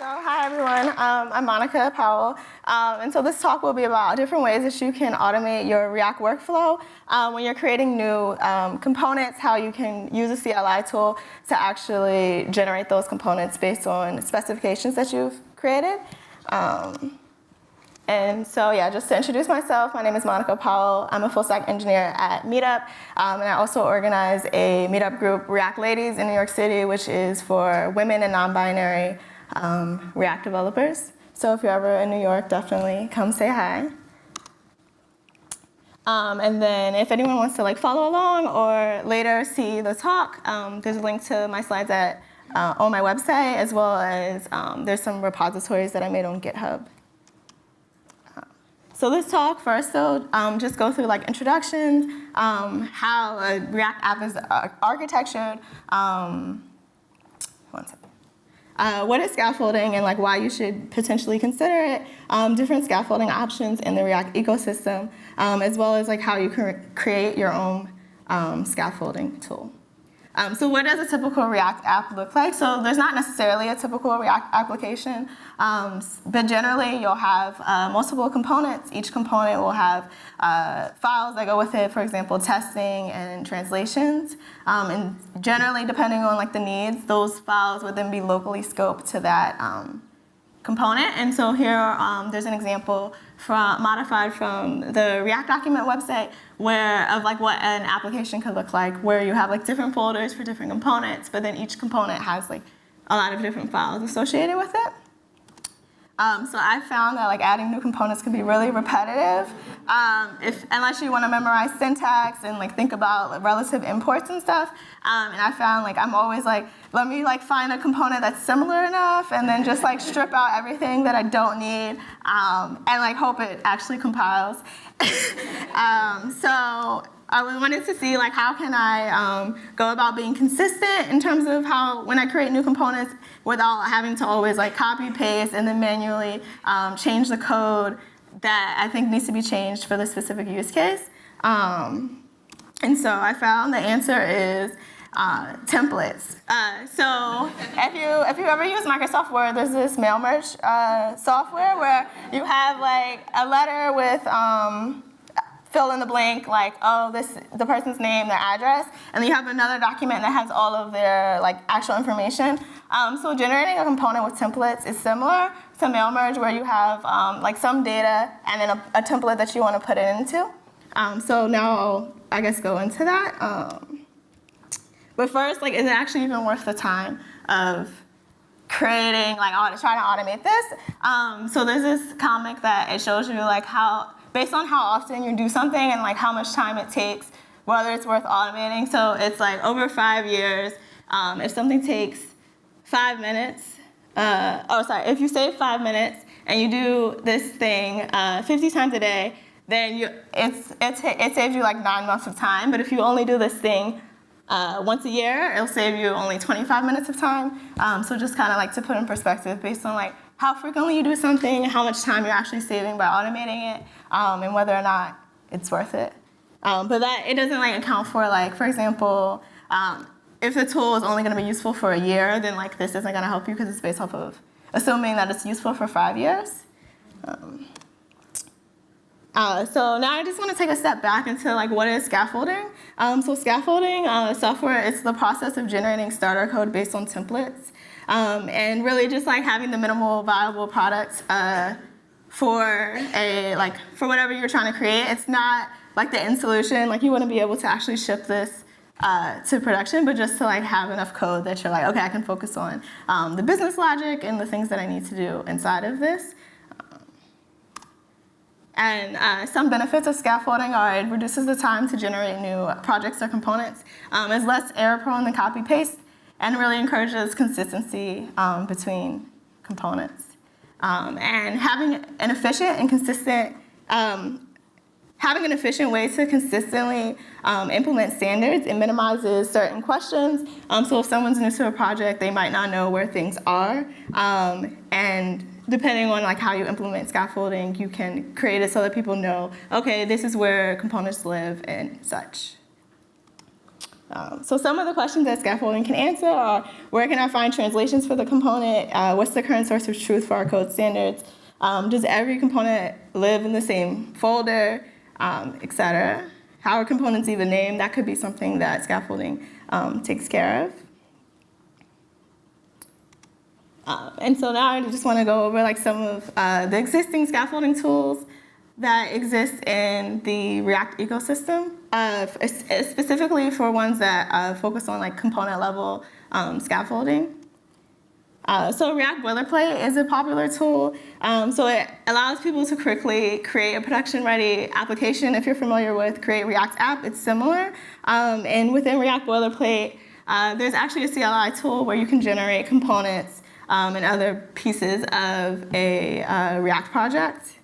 So hi everyone, I'm Monica Powell, and so this talk will be about different ways that you can automate your React workflow when you're creating new components, how you can use a CLI tool to actually generate those components based on specifications that you've created. And so yeah, just to introduce myself, my name is Monica Powell. I'm a full stack engineer at Meetup, and I also organize a Meetup group, React Ladies, in New York City, which is for women and non-binary React developers. So if you're ever in New York, definitely come say hi. And then if anyone wants to follow along or later see the talk, there's a link to my slides on my website, as well as there's some repositories that I made on GitHub. So this talk first, though, just go through introductions, how a React app is architectured. One second. What is scaffolding and why you should potentially consider it, different scaffolding options in the React ecosystem, as well as how you can create your own scaffolding tool. So what does a typical React app look like? So there's not necessarily a typical React application, but generally you'll have multiple components. Each component will have files that go with it, for example, testing and translations. And generally, depending on the needs, those files would then be locally scoped to that component. And so here there's an example modified from the React document website of what an application could look like, where you have different folders for different components, but then each component has a lot of different files associated with it. So I found that adding new components can be really repetitive unless you want to memorize syntax and think about relative imports and stuff. And I found I'm always let me find a component that's similar enough, and then just strip out everything that I don't need, and hope it actually compiles. So I wanted to see how can I go about being consistent in terms of how when I create new components without having to always copy paste and then manually change the code that I think needs to be changed for the specific use case. And so I found the answer is templates. So if you ever use Microsoft Word, there's this mail merge software where you have a letter with fill in the blank, the person's name, their address, and then you have another document that has all of their actual information. So generating a component with templates is similar to mail merge, where you have some data and then a template that you want to put it into. So now I'll, I guess, go into that. But first, is it actually even worth the time of creating, trying to automate this? So there's this comic that it shows you how, based on how often you do something and how much time it takes, whether it's worth automating. So it's over 5 years, if something takes 5 minutes, if you save 5 minutes and you do this thing 50 times a day, then it saves you 9 months of time. But if you only do this thing once a year, it'll save you only 25 minutes of time. So just kind of to put in perspective based on how frequently you do something, how much time you're actually saving by automating it, and whether or not it's worth it. But that it doesn't account for example, if the tool is only going to be useful for a year, then this isn't going to help you because it's based off of assuming that it's useful for 5 years. So now I just want to take a step back into what is scaffolding. So scaffolding software is the process of generating starter code based on templates, and really just having the minimal viable product for for whatever you're trying to create. It's not the end solution. You wouldn't be able to actually ship this to production, but just to have enough code that you're okay, I can focus on the business logic and the things that I need to do inside of this. And some benefits of scaffolding are it reduces the time to generate new projects or components, is less error-prone than copy-paste, and really encourages consistency between components. And having an efficient and consistent, having an efficient way to consistently implement standards, it minimizes certain questions. So if someone's new to a project, they might not know where things are, and depending on how you implement scaffolding, you can create it so that people know, okay, this is where components live and such. So some of the questions that scaffolding can answer are, where can I find translations for the component? What's the current source of truth for our code standards? Does every component live in the same folder, etc.? How are components even named? That could be something that scaffolding takes care of. And so now I just want to go over like some of the existing scaffolding tools that exist in the React ecosystem, specifically for ones that focus on like component level scaffolding. So React Boilerplate is a popular tool. So it allows people to quickly create a production-ready application. If you're familiar with Create React App, it's similar. And within React Boilerplate, there's actually a CLI tool where you can generate components and other pieces of a React project.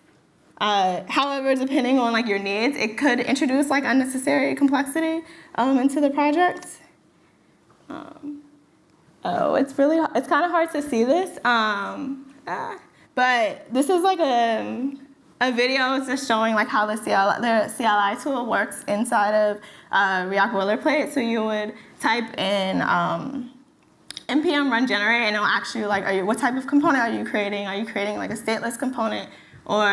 However, depending on like your needs, it could introduce like unnecessary complexity into the project. It's kind of hard to see this, but this is like a video just showing like how the CLI tool works inside of React Boilerplate. So you would type in npm run generate, and it'll actually like, what type of component are you creating? Are you creating like a stateless component or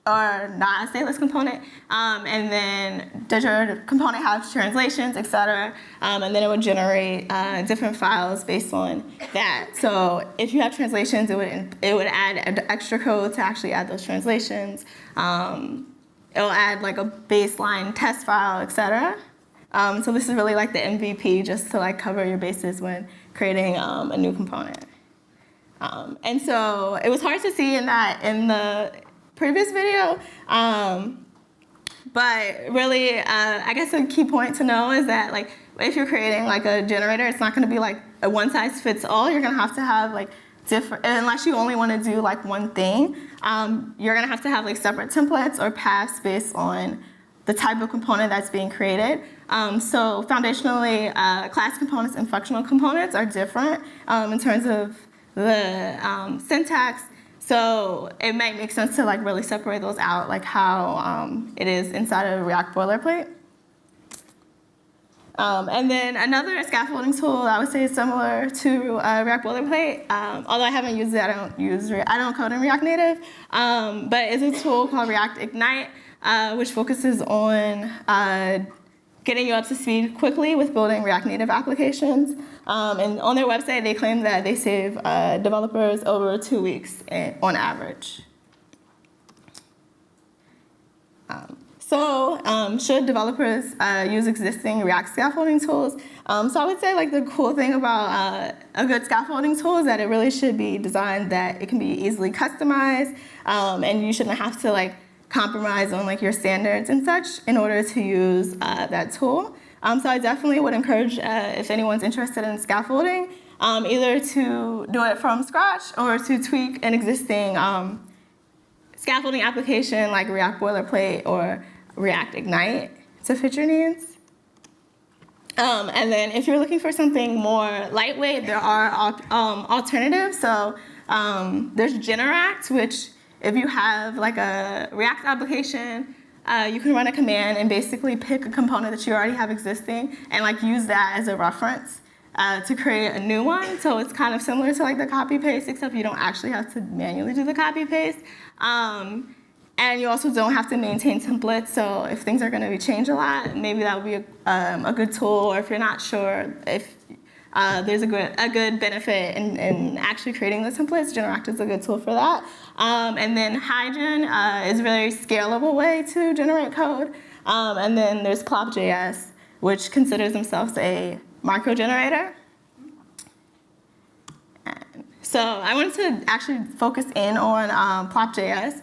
or not a stateless component? And then does your component have translations, etc.? And then it would generate different files based on that. So if you have translations, it would add extra code to actually add those translations. It'll add like a baseline test file, etc. So this is really like the MVP, just to like cover your bases when creating a new component. And so it was hard to see in the previous video, but really, I guess a key point to know is that like if you're creating like a generator, it's not going to be like a one size fits all. You're going to have like different, unless you only want to do like one thing, you're going to have like separate templates or paths based on the type of component that's being created. So foundationally, class components and functional components are different in terms of the syntax. So it might make sense to like really separate those out, like how it is inside of React Boilerplate. And then another scaffolding tool I would say is similar to React Boilerplate. Although I haven't used it, I don't code in React Native, but it's a tool called React Ignite, which focuses on getting you up to speed quickly with building React Native applications. And on their website, they claim that they save developers over 2 weeks on average. So should developers use existing React scaffolding tools? So I would say like the cool thing about a good scaffolding tool is that it really should be designed that it can be easily customized, and you shouldn't have to like compromise on like your standards and such in order to use that tool. So I definitely would encourage if anyone's interested in scaffolding, either to do it from scratch or to tweak an existing scaffolding application like React Boilerplate or React Ignite to fit your needs. And then if you're looking for something more lightweight, there are alternatives. So there's Generact, which if you have like a React application, you can run a command and basically pick a component that you already have existing and like use that as a reference to create a new one. So it's kind of similar to like the copy paste, except you don't actually have to manually do the copy paste. And you also don't have to maintain templates. So if things are going to be changed a lot, maybe that would be a good tool. Or if you're not sure if there's a good benefit in actually creating the templates, Generact is a good tool for that. And then Hydrogen is a very scalable way to generate code. And then there's Plop.js, which considers themselves a micro generator. So I wanted to actually focus in on Plop.js.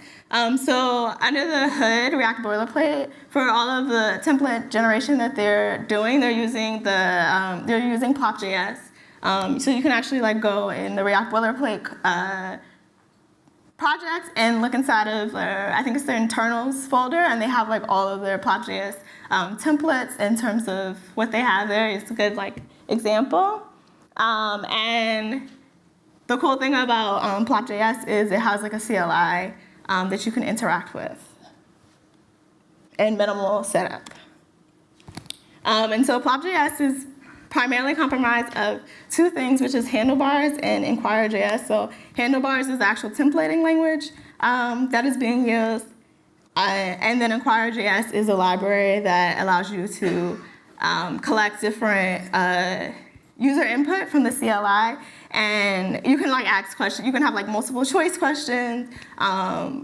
So under the hood, React Boilerplate, for all of the template generation that they're doing, they're using Plop.js. So you can actually like go in the React Boilerplate project and look inside of I think it's their internals folder, and they have like all of their Plop.js templates in terms of what they have there. It's a good like example. And the cool thing about Plop.js is it has like a CLI that you can interact with and minimal setup. And so plop.js is primarily comprised of two things, which is handlebars and inquire.js. So handlebars is the actual templating language that is being used. And then inquire.js is a library that allows you to collect different user input from the CLI. And you can like ask questions. You can have like multiple choice questions,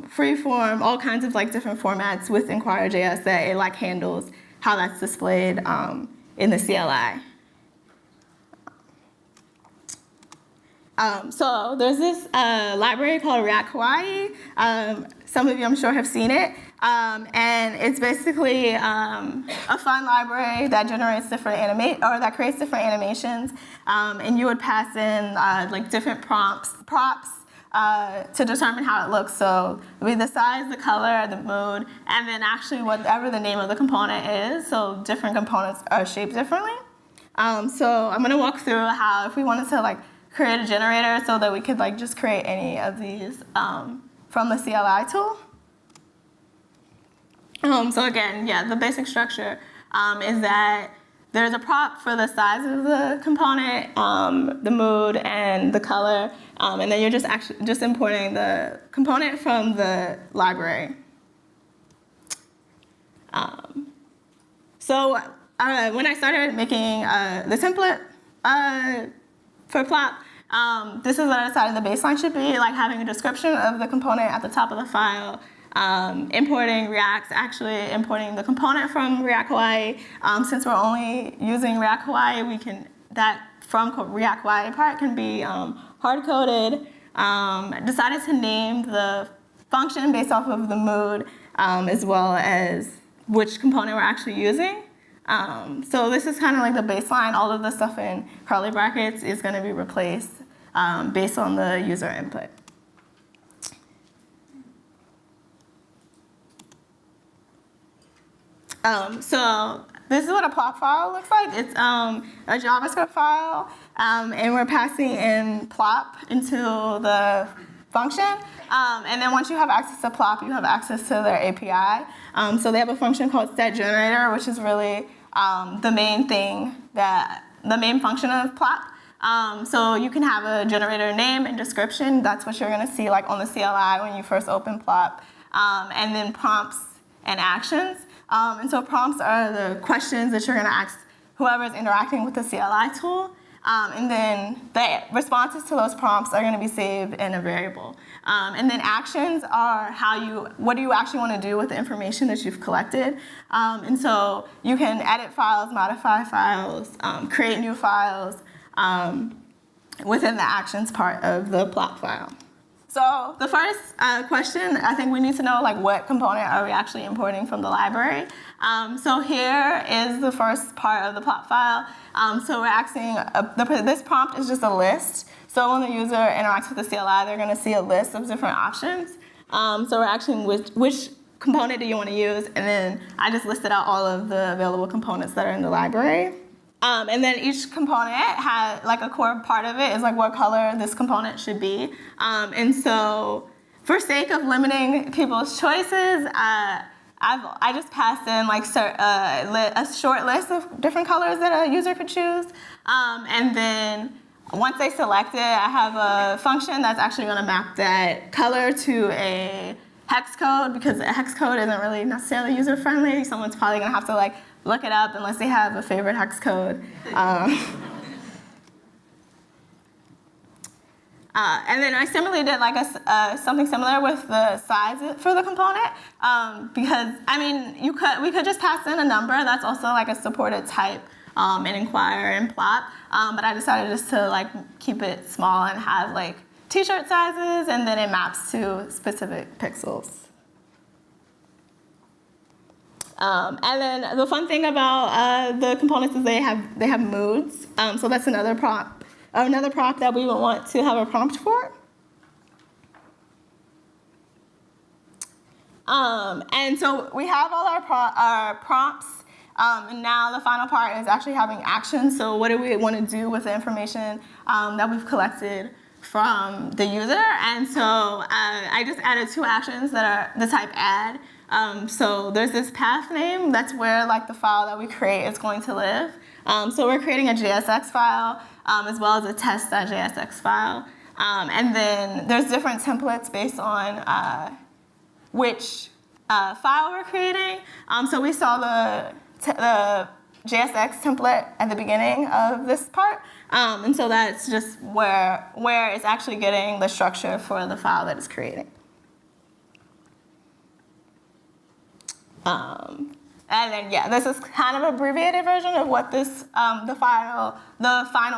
free form, all kinds of like different formats with inquire.js that it like handles how that's displayed in the CLI. So there's this library called React Hawaii. Some of you, I'm sure, have seen it. And it's basically a fun library that generates different that creates different animations. And you would pass in like different props to determine how it looks. So it would be the size, the color, the mood, and then actually whatever the name of the component is. So different components are shaped differently. So I'm gonna walk through how if we wanted to like create a generator so that we could like just create any of these from the CLI tool. So again, yeah, the basic structure is that there's a prop for the size of the component, the mood, and the color, and then you're just importing the component from the library. So when I started making the template for plop, this is what I decided the baseline should be, like having a description of the component at the top of the file, importing React, actually importing the component from React Hawaii. Since we're only using React Hawaii, that from React Hawaii part can be hard-coded. Decided to name the function based off of the mood, as well as which component we're actually using. So this is kind of like the baseline. All of the stuff in curly brackets is going to be replaced based on the user input. So this is what a plop file looks like. It's a JavaScript file, and we're passing in plop into the function. And then once you have access to plop, you have access to their API. So they have a function called setGenerator, which is really the main function of plop. So you can have a generator name and description. That's what you're going to see like on the CLI when you first open plop. And then prompts and actions. And so prompts are the questions that you're going to ask whoever is interacting with the CLI tool. And then the responses to those prompts are going to be saved in a variable. And then actions are what do you actually want to do with the information that you've collected. And so you can edit files, modify files, create new files within the actions part of the plop file. So the first question, I think we need to know like what component are we actually importing from the library. So here is the first part of the plop file. So we're asking, this prompt is just a list. So when the user interacts with the CLI, they're going to see a list of different options. So we're asking which component do you want to use, and then I just listed out all of the available components that are in the library. And then each component had, like a core part of it is like what color this component should be. And so for sake of limiting people's choices, I just passed in like a short list of different colors that a user could choose. And then once they select it, I have a function that's actually going to map that color to a hex code, because a hex code isn't really necessarily user-friendly. Someone's probably going to have to like look it up unless they have a favorite hex code. And then I similarly did like something similar with the size for the component, because I mean we could just pass in a number. That's also like a supported type in Inquire and plop. But I decided just to like keep it small and have like t-shirt sizes, and then it maps to specific pixels. And then the fun thing about the components is they have moods. So that's another prompt that we would want to have a prompt for. And so we have all our prompts. And now the final part is actually having actions. So what do we want to do with the information that we've collected from the user? And so I just added two actions that are the type add. So there's this path name, that's where like the file that we create is going to live. So we're creating a JSX file as well as a test.jsx file. And then there's different templates based on which file we're creating. So we saw the JSX template at the beginning of this part. And so that's just where it's actually getting the structure for the file that it's creating. And then, yeah, this is kind of an abbreviated version of what this, the final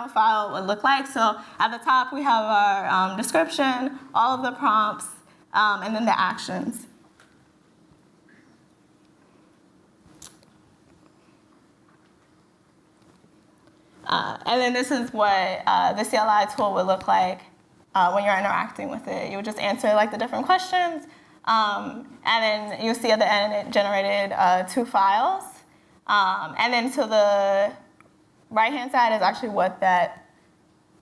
file would look like. So at the top, we have our description, all of the prompts, and then the actions. And then this is what the CLI tool would look like when you're interacting with it. You would just answer like the different questions. And then you'll see at the end it generated 2 files. And then to the right-hand side is actually what that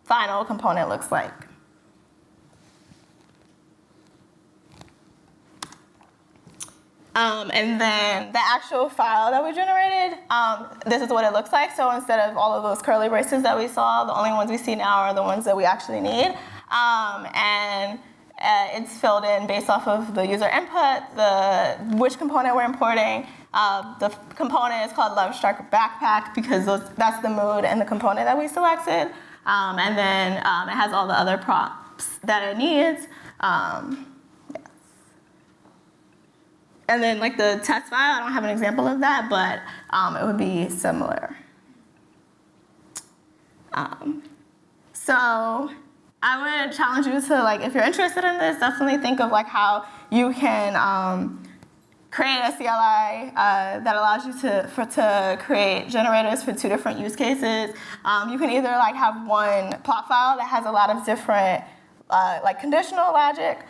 final component looks like. And then the actual file that we generated, this is what it looks like. So instead of all of those curly braces that we saw, the only ones we see now are the ones that we actually need. It's filled in based off of the user input, which component we're importing. The component is called Love Struck Backpack because that's the mood and the component that we selected. And then it has all the other prompts that it needs. And then like the test file, I don't have an example of that, but it would be similar. So I would challenge you to, like, if you're interested in this, definitely think of like how you can create a CLI that allows you to create generators for 2 different use cases. You can either like have one plot file that has a lot of different like conditional logic,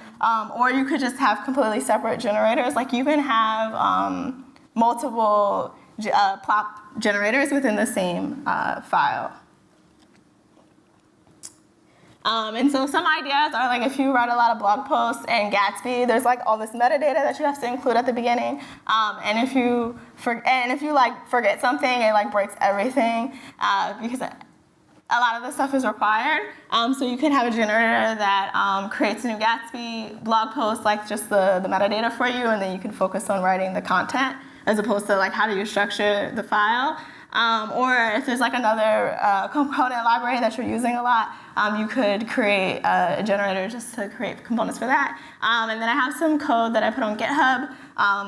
or you could just have completely separate generators. Like you can have multiple plot generators within the same file. And so some ideas are like if you write a lot of blog posts in Gatsby, there's like all this metadata that you have to include at the beginning. And if you like forget something, it like breaks everything because a lot of this stuff is required. So you can have a generator that creates a new Gatsby blog post, like just the metadata for you, and then you can focus on writing the content as opposed to like how do you structure the file. Or if there's like another component library that you're using a lot, you could create a generator just to create components for that. And then I have some code that I put on GitHub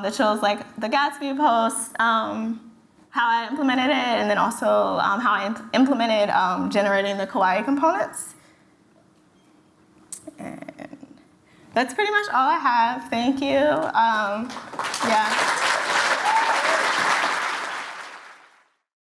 that shows like the Gatsby post, how I implemented it, and then also how I implemented generating the Kawaii components. And that's pretty much all I have. Thank you. Yeah.